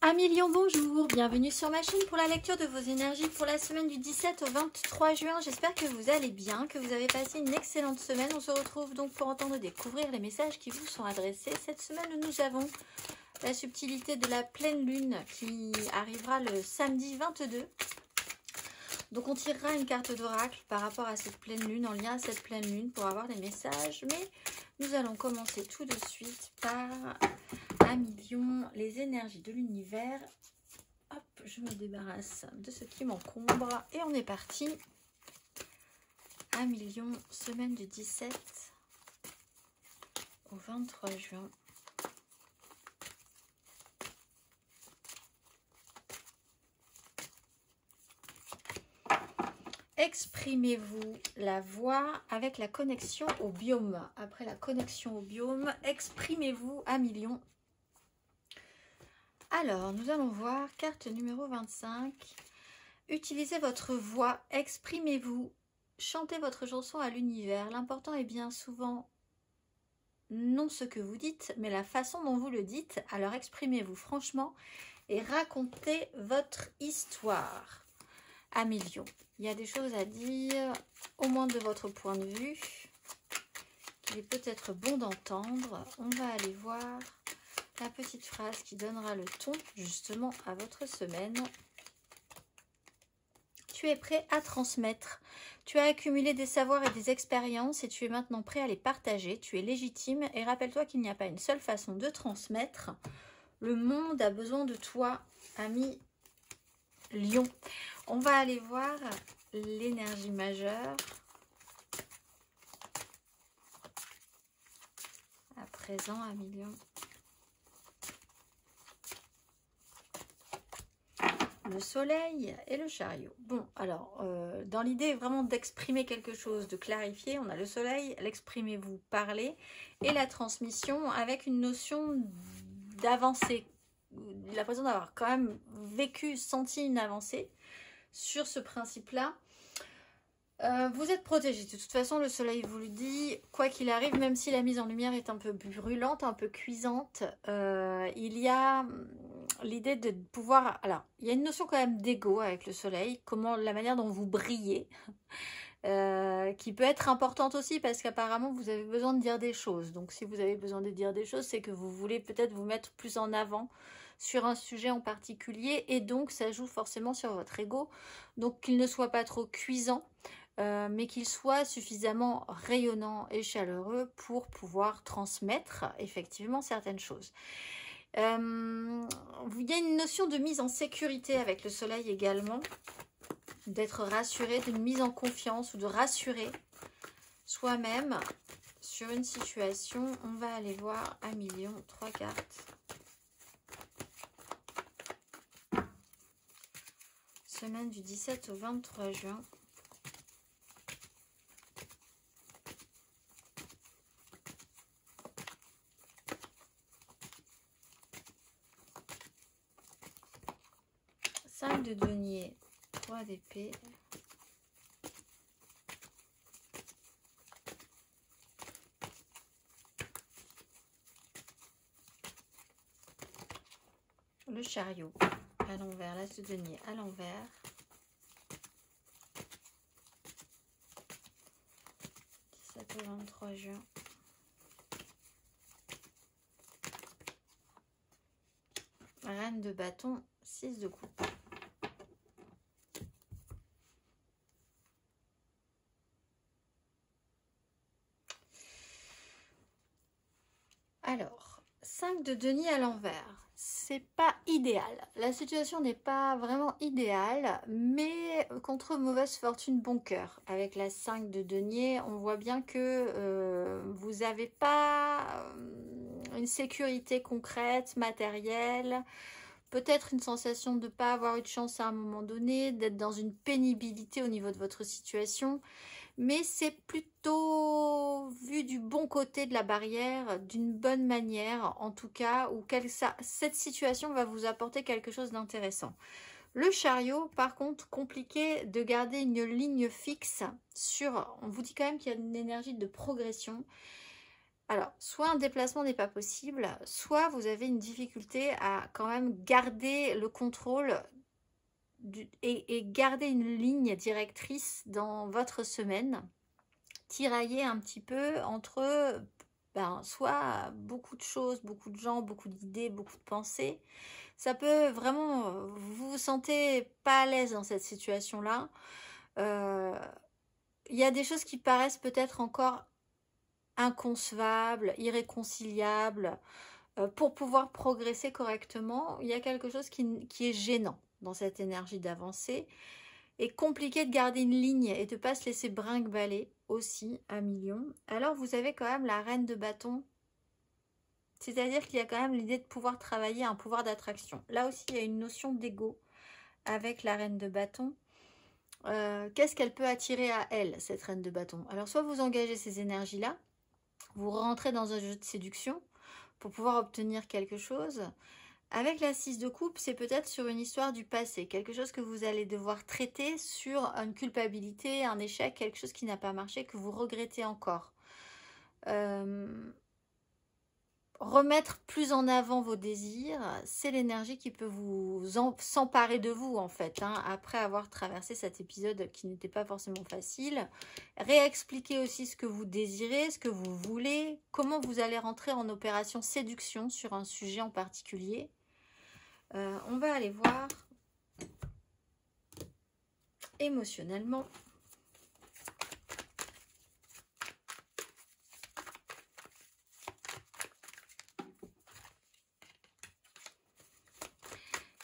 Amis Lion, bonjour, bienvenue sur ma chaîne pour la lecture de vos énergies pour la semaine du 17 au 23 juin. J'espère que vous allez bien, que vous avez passé une excellente semaine. On se retrouve donc pour entendre découvrir les messages qui vous sont adressés. Cette semaine, nous avons la subtilité de la pleine lune qui arrivera le samedi 22. Donc on tirera une carte d'oracle par rapport à cette pleine lune, en lien à cette pleine lune pour avoir des messages. Mais nous allons commencer tout de suite par Amis Lion, les énergies de l'univers. Hop, je me débarrasse de ce qui m'encombre et on est parti. Amis Lion, semaine du 17 au 23 juin. Exprimez-vous la voix avec la connexion au biome. Après la connexion au biome, exprimez-vous Amis Lion. Alors, nous allons voir carte numéro 25. Utilisez votre voix, exprimez-vous, chantez votre chanson à l'univers. L'important est bien souvent non ce que vous dites, mais la façon dont vous le dites. Alors exprimez-vous franchement et racontez votre histoire. Amis Lion, il y a des choses à dire, au moins de votre point de vue, qu'il est peut-être bon d'entendre. On va aller voir la petite phrase qui donnera le ton justement à votre semaine. Tu es prêt à transmettre. Tu as accumulé des savoirs et des expériences et tu es maintenant prêt à les partager. Tu es légitime et rappelle-toi qu'il n'y a pas une seule façon de transmettre. Le monde a besoin de toi, ami Lion. On va aller voir l'énergie majeure. À présent, ami Lion. Le soleil et le chariot. Bon, alors, dans l'idée vraiment d'exprimer quelque chose, de clarifier, on a le soleil, l'exprimez-vous, parler, et la transmission avec une notion d'avancée. L'impression d'avoir quand même vécu, senti une avancée sur ce principe-là. Vous êtes protégé. De toute façon, le soleil vous le dit, quoi qu'il arrive, même si la mise en lumière est un peu brûlante, un peu cuisante, il y a l'idée de pouvoir... Alors, il y a une notion quand même d'ego avec le soleil, comment la manière dont vous brillez, qui peut être importante aussi parce qu'apparemment, vous avez besoin de dire des choses. Donc, si vous avez besoin de dire des choses, c'est que vous voulez peut-être vous mettre plus en avant sur un sujet en particulier et donc, ça joue forcément sur votre ego. Donc, qu'il ne soit pas trop cuisant. Mais qu'il soit suffisamment rayonnant et chaleureux pour pouvoir transmettre effectivement certaines choses. Il y a une notion de mise en sécurité avec le soleil également, d'être rassuré, d'une mise en confiance ou de rassurer soi-même sur une situation. On va aller voir Amis Lion, 3 cartes. Semaine du 17 au 23 juin. Cinq de denier, 3 d'épée. Le chariot à l'envers, l'as de denier à l'envers. Au 23 juin. Reine de bâton, 6 de coupe. Alors, 5 de denier à l'envers. C'est pas idéal. La situation n'est pas vraiment idéale, mais contre mauvaise fortune, bon cœur. Avec la 5 de denier, on voit bien que vous n'avez pas une sécurité concrète, matérielle. Peut-être une sensation de ne pas avoir eu de chance à un moment donné, d'être dans une pénibilité au niveau de votre situation. Mais c'est plutôt vu du bon côté de la barrière, d'une bonne manière en tout cas, où cette situation va vous apporter quelque chose d'intéressant. Le chariot, par contre, compliqué de garder une ligne fixe sur... On vous dit quand même qu'il y a une énergie de progression. Alors, soit un déplacement n'est pas possible, soit vous avez une difficulté à quand même garder le contrôle et garder une ligne directrice dans votre semaine. Tirailler un petit peu entre soit beaucoup de choses, beaucoup de gens, beaucoup d'idées, beaucoup de pensées. Ça peut vraiment, vous vous sentez pas à l'aise dans cette situation-là. Il y a des choses qui paraissent peut-être encore inconcevables, irréconciliables. Pour pouvoir progresser correctement, il y a quelque chose qui est gênant dans cette énergie d'avancée et compliqué de garder une ligne et de ne pas se laisser brinque-baller aussi à millions. Alors vous avez quand même la reine de bâton, c'est-à-dire qu'il y a quand même l'idée de pouvoir travailler un pouvoir d'attraction. Là aussi, il y a une notion d'ego avec la reine de bâton. Qu'est-ce qu'elle peut attirer à elle, cette reine de bâton? Alors soit vous engagez ces énergies-là, vous rentrez dans un jeu de séduction pour pouvoir obtenir quelque chose. Avec la 6 de coupe, c'est peut-être sur une histoire du passé, quelque chose que vous allez devoir traiter sur une culpabilité, un échec, quelque chose qui n'a pas marché, que vous regrettez encore. Remettre plus en avant vos désirs, c'est l'énergie qui peut vous s'emparer de vous en fait, hein, après avoir traversé cet épisode qui n'était pas forcément facile. Réexpliquer aussi ce que vous désirez, ce que vous voulez, comment vous allez rentrer en opération séduction sur un sujet en particulier. On va aller voir émotionnellement.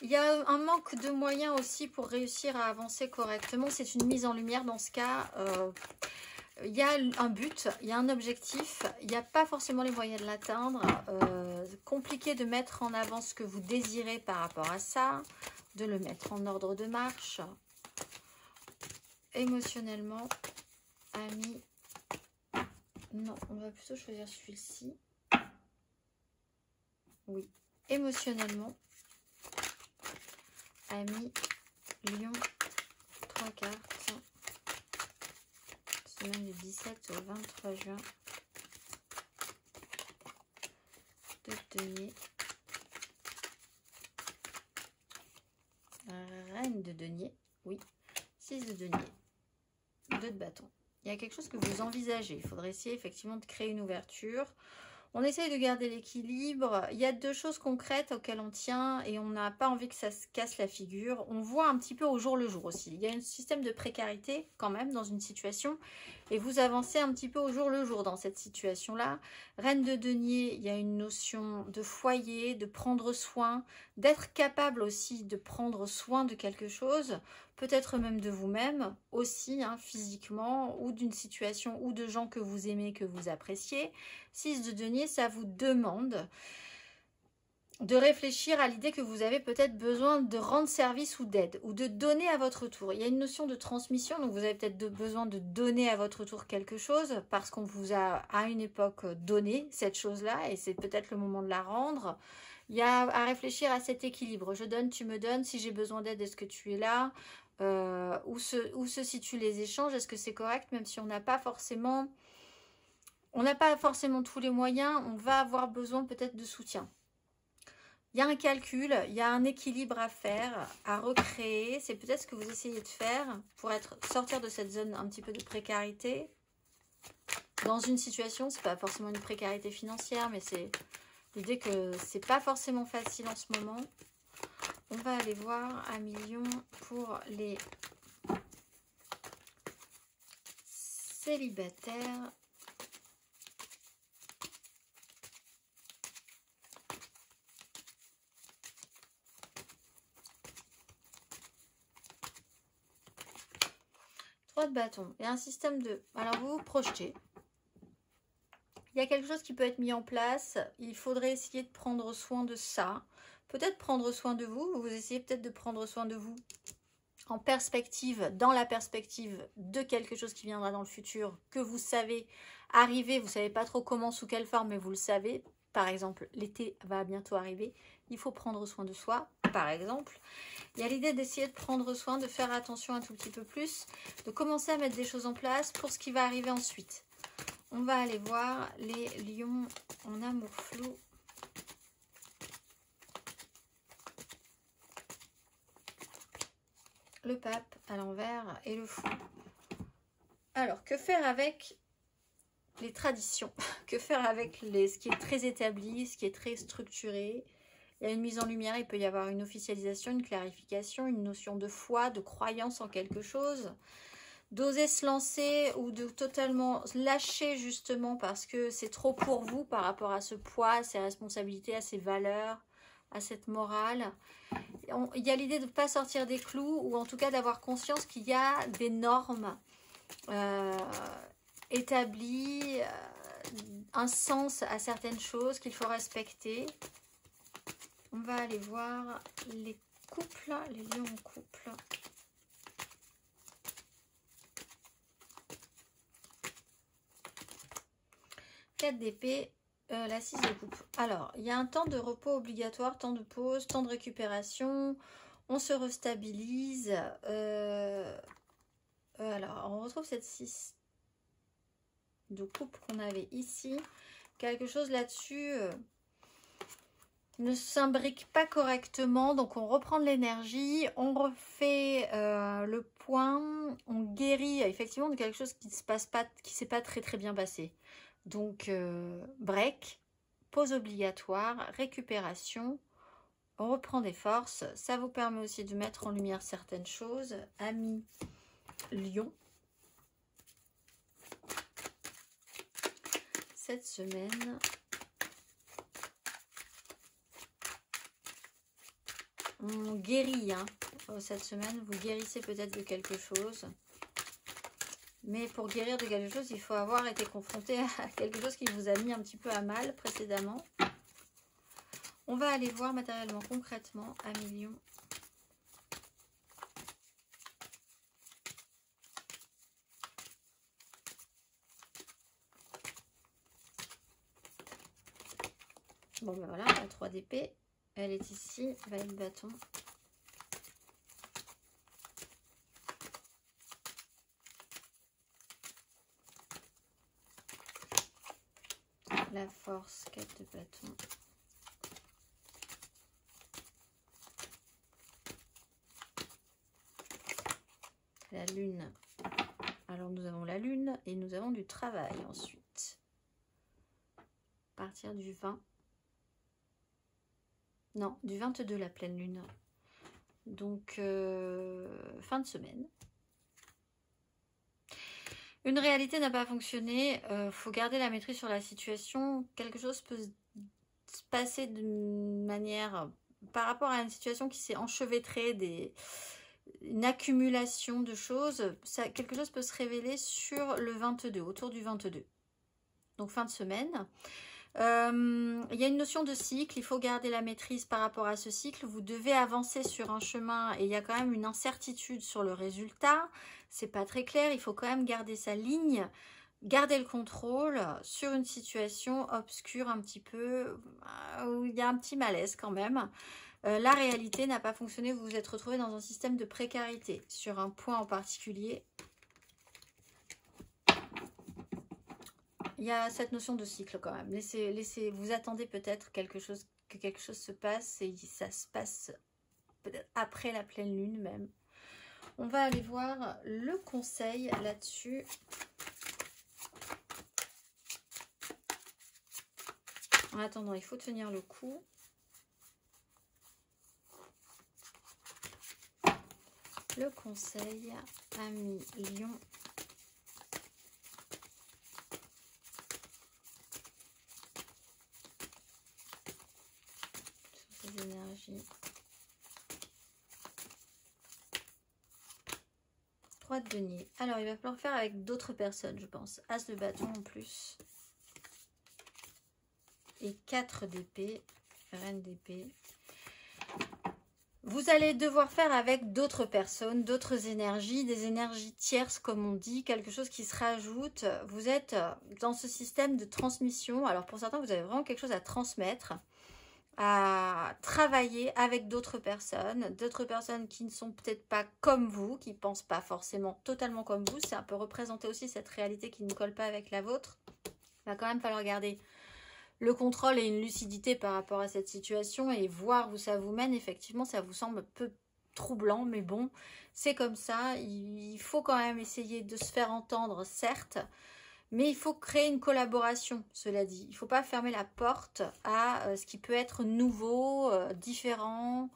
Il y a un manque de moyens aussi pour réussir à avancer correctement. C'est une mise en lumière dans ce cas. Il y a un but, il y a un objectif. Il n'y a pas forcément les moyens de l'atteindre. Compliqué de mettre en avant ce que vous désirez par rapport à ça. De le mettre en ordre de marche. Émotionnellement, ami. Non, on va plutôt choisir celui-ci. Oui, émotionnellement. Ami, Lion, 3 cartes, semaine du 17 au 23 juin, de denier, reine de denier, oui, 6 de denier, 2 de bâton. Il y a quelque chose que vous envisagez, il faudrait essayer effectivement de créer une ouverture. On essaye de garder l'équilibre. Il y a 2 choses concrètes auxquelles on tient et on n'a pas envie que ça se casse la figure. On voit un petit peu au jour le jour aussi. Il y a un système de précarité quand même dans une situation et vous avancez un petit peu au jour le jour dans cette situation-là. Reine de denier, il y a une notion de foyer, de prendre soin, d'être capable aussi de prendre soin de quelque chose, peut-être même de vous-même aussi, hein, physiquement, ou d'une situation ou de gens que vous aimez, que vous appréciez. 6 de denier, ça vous demande de réfléchir à l'idée que vous avez peut-être besoin de rendre service ou d'aide, ou de donner à votre tour. Il y a une notion de transmission, donc vous avez peut-être besoin de donner à votre tour quelque chose, parce qu'on vous a à une époque donné cette chose-là, et c'est peut-être le moment de la rendre. Il y a à réfléchir à cet équilibre. Je donne, tu me donnes, si j'ai besoin d'aide, est-ce que tu es là? Où se situent les échanges? Est-ce que c'est correct, même si on n'a pas forcément... On n'a pas forcément tous les moyens, on va avoir besoin peut-être de soutien. Il y a un calcul, il y a un équilibre à faire, à recréer. C'est peut-être ce que vous essayez de faire pour sortir de cette zone un petit peu de précarité. Dans une situation, c'est pas forcément une précarité financière, mais c'est l'idée que c'est pas forcément facile en ce moment. On va aller voir à million pour les célibataires. De bâton et un système de... Alors vous vous projetez. Il y a quelque chose qui peut être mis en place. Il faudrait essayer de prendre soin de ça. Peut-être prendre soin de vous. Vous essayez peut-être de prendre soin de vous en perspective, dans la perspective de quelque chose qui viendra dans le futur, que vous savez arriver. Vous ne savez pas trop comment, sous quelle forme, mais vous le savez. Par exemple, l'été va bientôt arriver. Il faut prendre soin de soi, par exemple. Il y a l'idée d'essayer de prendre soin, de faire attention un tout petit peu plus, de commencer à mettre des choses en place pour ce qui va arriver ensuite. On va aller voir les lions en amour flou. Le pape à l'envers et le fou. Alors, que faire avec les traditions? Que faire avec ce qui est très établi, ce qui est très structuré? Il y a une mise en lumière, il peut y avoir une officialisation, une clarification, une notion de foi, de croyance en quelque chose. D'oser se lancer ou de totalement lâcher justement parce que c'est trop pour vous par rapport à ce poids, à ces responsabilités, à ces valeurs, à cette morale. Il y a l'idée de ne pas sortir des clous ou en tout cas d'avoir conscience qu'il y a des normes établies, un sens à certaines choses qu'il faut respecter. On va aller voir les couples, les lions en couple. D'épée, la 6 de coupe. Alors, il y a un temps de repos obligatoire, temps de pause, temps de récupération. On se restabilise. Alors, on retrouve cette 6 de coupe qu'on avait ici. Quelque chose là-dessus ne s'imbrique pas correctement. Donc, on reprend de l'énergie. On refait le point. On guérit effectivement de quelque chose qui ne s'est pas très très bien passé. Donc, break, pause obligatoire, récupération, on reprend des forces. Ça vous permet aussi de mettre en lumière certaines choses. Amis Lion. Cette semaine, on guérit. Hein. Cette semaine, vous guérissez peut-être de quelque chose. Mais pour guérir de quelque chose, il faut avoir été confronté à quelque chose qui vous a mis un petit peu à mal précédemment. On va aller voir matériellement, concrètement, Amis Lion. Bon ben voilà, la 3 d'épée, elle est ici, valet de bâton. La force, 4 de bâton. La lune. Alors nous avons la lune et nous avons du travail ensuite. À partir du 20. Non, du 22 la pleine lune. Donc fin de semaine. Une réalité n'a pas fonctionné, faut garder la maîtrise sur la situation. Quelque chose peut se passer d'une manière par rapport à une situation qui s'est enchevêtrée, une accumulation de choses. Quelque chose peut se révéler sur le 22, autour du 22. Donc fin de semaine. Il y a une notion de cycle, il faut garder la maîtrise par rapport à ce cycle. Vous devez avancer sur un chemin et il y a quand même une incertitude sur le résultat. C'est pas très clair, il faut quand même garder sa ligne, garder le contrôle sur une situation obscure un petit peu, où il y a un petit malaise quand même. La réalité n'a pas fonctionné, vous vous êtes retrouvé dans un système de précarité sur un point en particulier. Il y a cette notion de cycle quand même. Vous attendez peut-être que quelque chose se passe et ça se passe peut-être après la pleine lune même. On va aller voir le conseil là-dessus. En attendant, il faut tenir le coup. Le conseil, Amis Lion. Sur ces énergies. 3 de denier. Alors, il va falloir faire avec d'autres personnes, je pense. As de bâton en plus. Et 4 d'épée. Reine d'épée. Vous allez devoir faire avec d'autres personnes, d'autres énergies, des énergies tierces comme on dit, quelque chose qui se rajoute. Vous êtes dans ce système de transmission. Alors pour certains, vous avez vraiment quelque chose à transmettre. à travailler avec d'autres personnes qui ne sont peut-être pas comme vous, qui ne pensent pas forcément totalement comme vous. C'est un peu représenter aussi cette réalité qui ne colle pas avec la vôtre. Il va quand même falloir garder le contrôle et une lucidité par rapport à cette situation et voir où ça vous mène. Effectivement, ça vous semble peu troublant, mais bon, c'est comme ça. Il faut quand même essayer de se faire entendre, certes, mais il faut créer une collaboration, cela dit. Il ne faut pas fermer la porte à ce qui peut être nouveau, différent,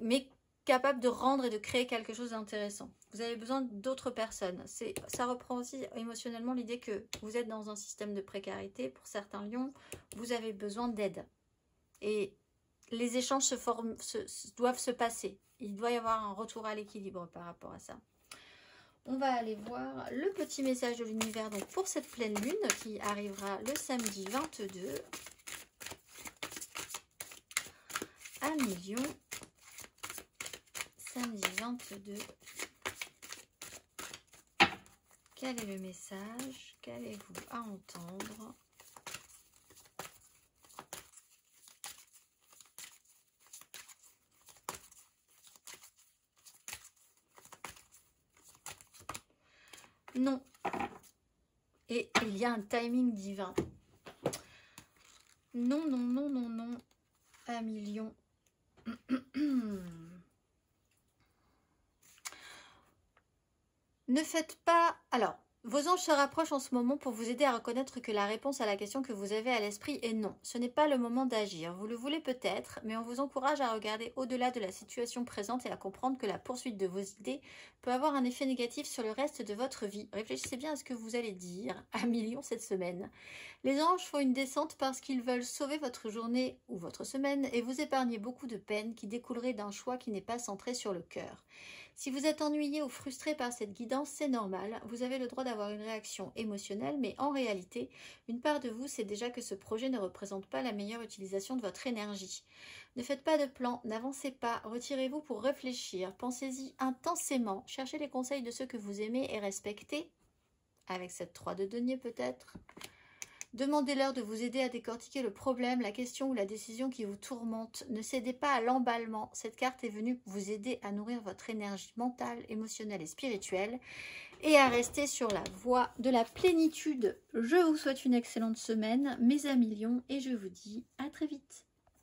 mais capable de rendre et de créer quelque chose d'intéressant. Vous avez besoin d'autres personnes. Ça reprend aussi émotionnellement l'idée que vous êtes dans un système de précarité. Pour certains lions, vous avez besoin d'aide. Et les échanges doivent se passer. Il doit y avoir un retour à l'équilibre par rapport à ça. On va aller voir le petit message de l'univers donc pour cette pleine lune qui arrivera le samedi 22 à million. Samedi 22. Quel est le message? Qu'allez-vous à entendre? Non. Et il y a un timing divin. Non, non, non, non, non. Un million. Ne faites pas... Alors, vos anges se rapprochent en ce moment pour vous aider à reconnaître que la réponse à la question que vous avez à l'esprit est non. Ce n'est pas le moment d'agir. Vous le voulez peut-être, mais on vous encourage à regarder au-delà de la situation présente et à comprendre que la poursuite de vos idées peut avoir un effet négatif sur le reste de votre vie. Réfléchissez bien à ce que vous allez dire à million cette semaine. Les anges font une descente parce qu'ils veulent sauver votre journée ou votre semaine et vous épargner beaucoup de peine qui découlerait d'un choix qui n'est pas centré sur le cœur. Si vous êtes ennuyé ou frustré par cette guidance, c'est normal. Vous avez le droit d'avoir une réaction émotionnelle, mais en réalité, une part de vous sait déjà que ce projet ne représente pas la meilleure utilisation de votre énergie. Ne faites pas de plan, n'avancez pas, retirez-vous pour réfléchir, pensez-y intensément, cherchez les conseils de ceux que vous aimez et respectez, avec cette 3 de denier peut-être. Demandez-leur de vous aider à décortiquer le problème, la question ou la décision qui vous tourmente. Ne cédez pas à l'emballement. Cette carte est venue vous aider à nourrir votre énergie mentale, émotionnelle et spirituelle et à rester sur la voie de la plénitude. Je vous souhaite une excellente semaine, mes amis lions, et je vous dis à très vite.